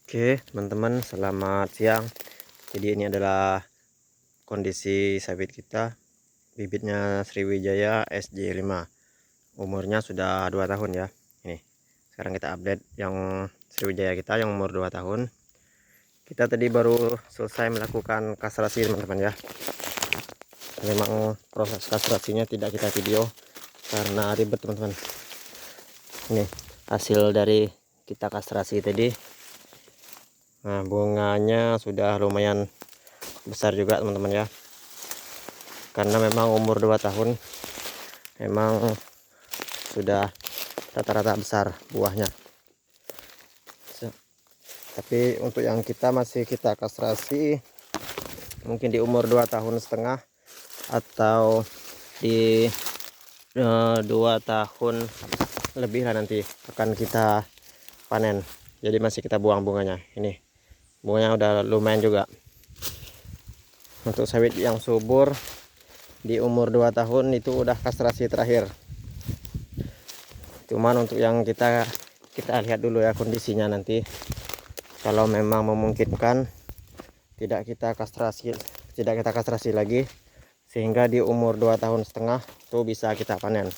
Oke, teman-teman, selamat siang. Jadi ini adalah kondisi sawit kita. Bibitnya Sriwijaya SJ5. Umurnya sudah 2 tahun ya. Ini. Sekarang kita update yang Sriwijaya kita yang umur 2 tahun. Kita tadi baru selesai melakukan kastrasi, teman-teman ya. Memang proses kastrasinya tidak kita video karena ribet, teman-teman. Ini hasil dari kita kastrasi tadi. Nah, bunganya sudah lumayan besar juga, teman-teman ya, karena memang umur 2 tahun memang sudah rata-rata besar buahnya. Tapi untuk yang kita masih kita kastrasi mungkin di umur 2,5 tahun atau di 2 tahun lebih lah nanti akan kita panen. Jadi masih kita buang bunganya. Ini bunganya udah lumayan juga. Untuk sawit yang subur di umur 2 tahun itu udah kastrasi terakhir. Cuman untuk yang kita lihat dulu ya kondisinya nanti. Kalau memang memungkinkan tidak kita kastrasi lagi, sehingga di umur 2,5 tahun itu bisa kita panen.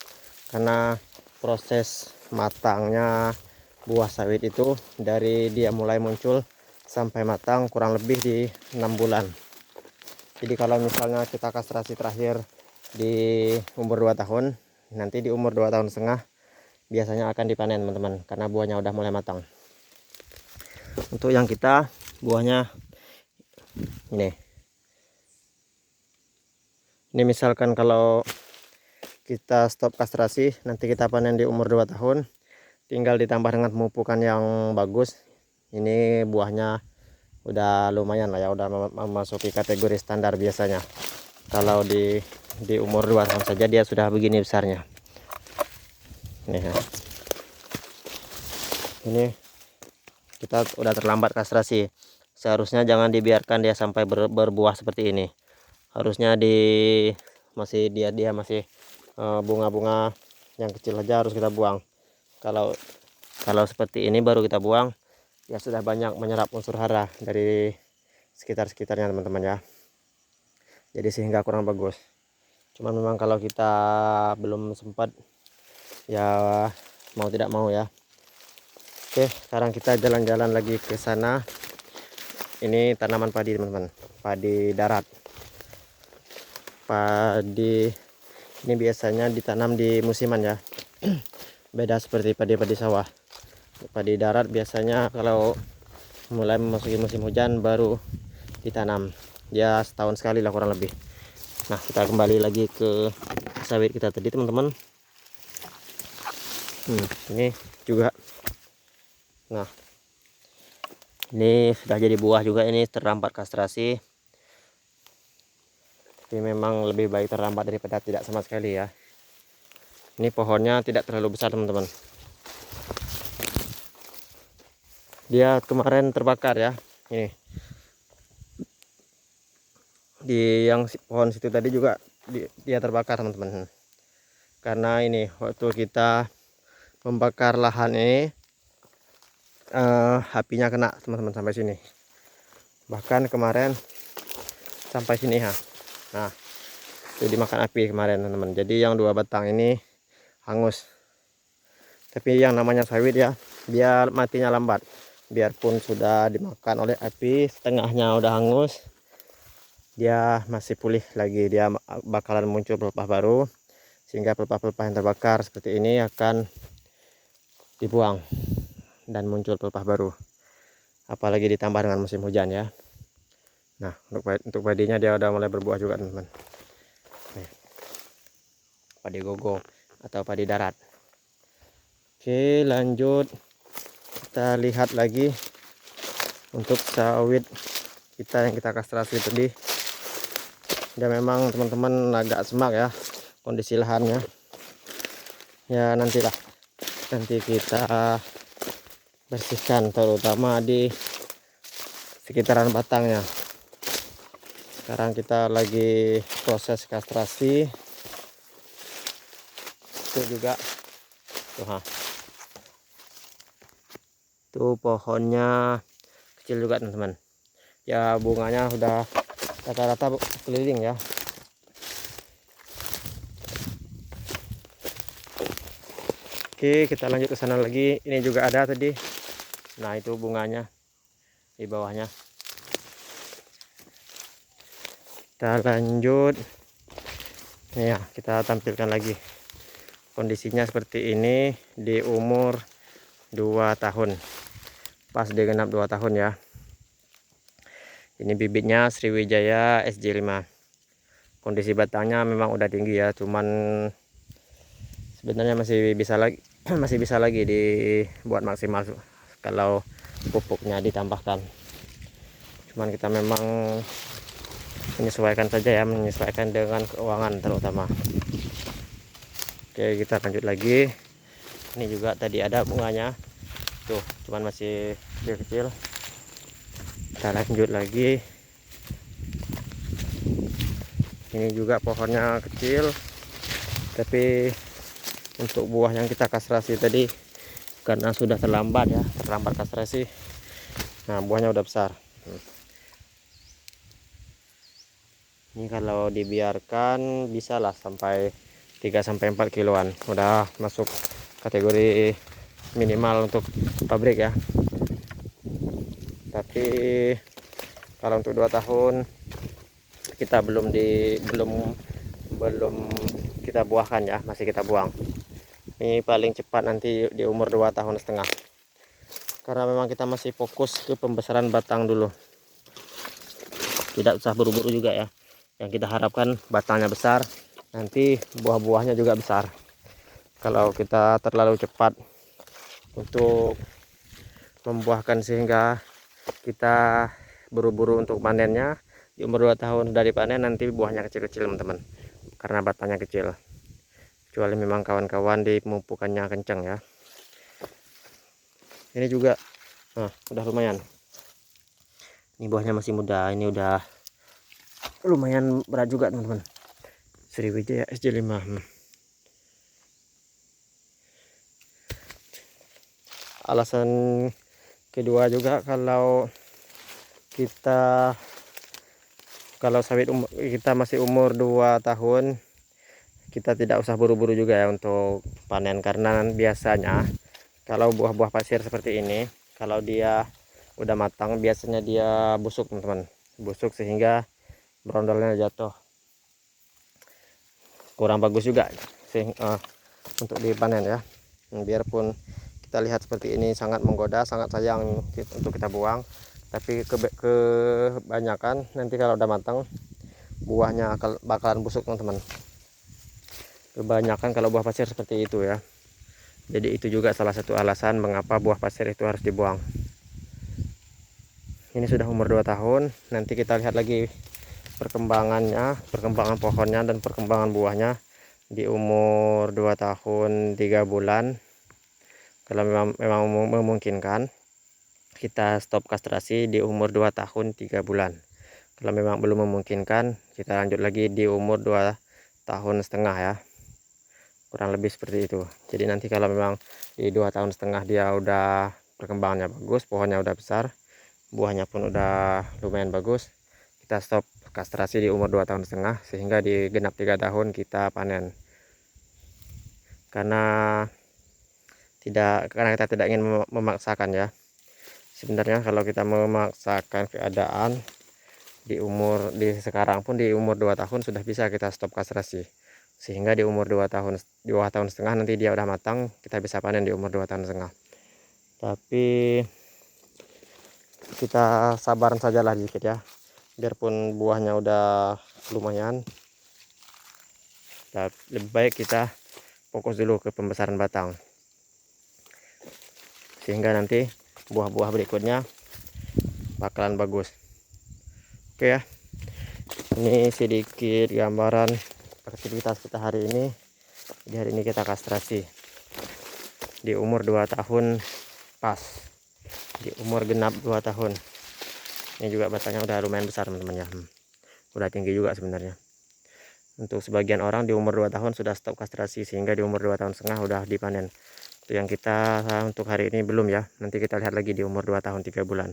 Karena proses matangnya buah sawit itu dari dia mulai muncul sampai matang kurang lebih di 6 bulan. Jadi kalau misalnya kita kastrasi terakhir di umur 2 tahun, nanti di umur 2,5 tahun biasanya akan dipanen, teman-teman, karena buahnya udah mulai matang. Untuk yang kita buahnya ini misalkan kalau kita stop kastrasi, nanti kita panen di umur 2 tahun, tinggal ditambah dengan pemupukan yang bagus. Ini buahnya udah lumayan lah ya, udah memasuki kategori standar biasanya. Kalau di umur 2 tahun saja dia sudah begini besarnya. Nih ya. Ini kita udah terlambat kastrasi. Seharusnya jangan dibiarkan dia sampai berbuah seperti ini. Harusnya masih bunga-bunga yang kecil aja harus kita buang. Kalau seperti ini baru kita buang, ya sudah banyak menyerap unsur hara dari sekitarnya, teman-teman ya. Jadi sehingga kurang bagus. Cuman memang kalau kita belum sempat, ya mau tidak mau ya. Oke, sekarang kita jalan-jalan lagi ke sana. Ini tanaman padi, teman-teman, padi darat. Padi ini biasanya ditanam di musiman ya. Beda seperti padi-padi sawah. Padi darat biasanya kalau mulai memasuki musim hujan baru ditanam. Ya setahun sekali lah kurang lebih. Nah, kita kembali lagi ke sawit kita tadi, teman-teman. Ini juga. Nah, ini sudah jadi buah juga, ini terlambat kastrasi. Tapi memang lebih baik terlambat daripada tidak sama sekali ya. Ini pohonnya tidak terlalu besar, teman-teman. Dia kemarin terbakar ya. Ini di yang pohon situ tadi juga dia terbakar, teman-teman. Karena ini waktu kita membakar lahan ini, apinya kena, teman-teman, sampai sini. Bahkan kemarin sampai sini ya. Nah, itu dimakan api kemarin, teman-teman. Jadi yang 2 batang ini hangus. Tapi yang namanya sawit ya, dia matinya lambat. Biarpun sudah dimakan oleh api, setengahnya udah hangus, dia masih pulih lagi. Dia bakalan muncul pelepah baru, sehingga pelepah-pelepah yang terbakar seperti ini akan dibuang dan muncul pelepah baru. Apalagi ditambah dengan musim hujan ya. Nah, untuk padinya dia udah mulai berbuah juga, teman-teman. Padi gogo atau padi darat. Oke, lanjut kita lihat lagi untuk sawit kita yang kita kastrasi tadi. Ya memang, teman-teman, agak semak ya kondisi lahannya. Ya nanti kita bersihkan, terutama di sekitaran batangnya. Sekarang kita lagi proses kastrasi. Itu juga tuh, tuh pohonnya kecil juga teman-teman ya, bunganya udah rata-rata keliling ya. Oke, kita lanjut ke sana lagi. Ini juga ada tadi. Nah, itu bunganya di bawahnya. Kita lanjut. Ya, kita tampilkan lagi. Kondisinya seperti ini di umur 2 tahun. Pas dia genap 2 tahun ya. Ini bibitnya Sriwijaya SJ5. Kondisi batangnya memang udah tinggi ya, cuman sebenarnya masih bisa lagi masih bisa lagi dibuat maksimal kalau pupuknya ditambahkan. Cuman kita memang menyesuaikan saja ya, menyesuaikan dengan keuangan terutama. Oke, kita lanjut lagi. Ini juga tadi ada bunganya tuh, cuman masih kecil-kecil. Kita lanjut lagi. Ini juga pohonnya kecil, tapi untuk buah yang kita kastrasi tadi karena sudah terlambat ya, terlambat kastrasi, nah buahnya udah besar. Ini kalau dibiarkan bisa lah sampai 3-4 kiloan, udah masuk kategori minimal untuk pabrik ya. Tapi kalau untuk 2 tahun kita belum kita buahkan ya, masih kita buang. Ini paling cepat nanti di umur 2,5 tahun, karena memang kita masih fokus ke pembesaran batang dulu, tidak usah buru-buru juga ya. Yang kita harapkan batangnya besar, nanti buah-buahnya juga besar. Kalau kita terlalu cepat untuk membuahkan sehingga kita buru-buru untuk panennya, di umur 2 tahun sudah dipanen, nanti buahnya kecil-kecil teman-teman, karena batangnya kecil. Kecuali memang kawan-kawan di pemupukannya kencang ya. Ini juga udah lumayan. Ini buahnya masih muda, ini udah lumayan berat juga teman-teman. Sriwijaya SJ5. Alasan kedua juga, kalau sawit kita masih umur 2 tahun, kita tidak usah buru-buru juga ya untuk panen, karena biasanya kalau buah-buah pasir seperti ini, kalau dia udah matang biasanya dia busuk teman-teman, busuk sehingga brondolnya jatuh, kurang bagus juga untuk dipanen ya. Biarpun kita lihat seperti ini sangat menggoda, sangat sayang untuk kita buang, tapi kebanyakan nanti kalau udah matang buahnya bakalan busuk teman-teman. Kebanyakan kalau buah pasir seperti itu ya. Jadi itu juga salah satu alasan mengapa buah pasir itu harus dibuang. Ini sudah umur 2 tahun, nanti kita lihat lagi perkembangannya, perkembangan pohonnya dan perkembangan buahnya di umur 2 tahun 3 bulan. Kalau memang memungkinkan, kita stop kastrasi di umur 2 tahun 3 bulan. Kalau memang belum memungkinkan, kita lanjut lagi di umur 2,5 tahun ya, kurang lebih seperti itu. Jadi nanti kalau memang di 2,5 tahun dia udah perkembangannya bagus, pohonnya udah besar, buahnya pun udah lumayan bagus, kita stop kastrasi di umur 2,5 tahun, sehingga di genap 3 tahun kita panen. Karena kita tidak ingin memaksakan ya. Sebenarnya kalau kita memaksakan keadaan di sekarang pun di umur 2 tahun sudah bisa kita stop kastrasi, sehingga di umur 2,5 tahun nanti dia udah matang, kita bisa panen di umur 2,5 tahun. Tapi kita sabaran sajalah dikit ya, biarpun buahnya udah lumayan, lebih baik kita fokus dulu ke pembesaran batang, sehingga nanti buah-buah berikutnya bakalan bagus. Oke ya, ini sedikit gambaran aktivitas kita hari ini. Di hari ini kita kastrasi di umur 2 tahun pas, di umur genap 2 tahun. Ini juga batangnya udah lumayan besar teman-teman ya, udah tinggi juga sebenarnya. Untuk sebagian orang di umur 2 tahun sudah stop kastrasi, sehingga di umur 2,5 tahun udah dipanen. Itu yang kita untuk hari ini belum ya, nanti kita lihat lagi di umur 2 tahun 3 bulan.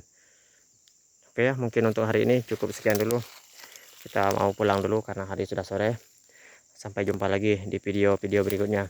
Oke ya, mungkin untuk hari ini cukup sekian dulu. Kita mau pulang dulu karena hari sudah sore. Sampai jumpa lagi di video-video berikutnya.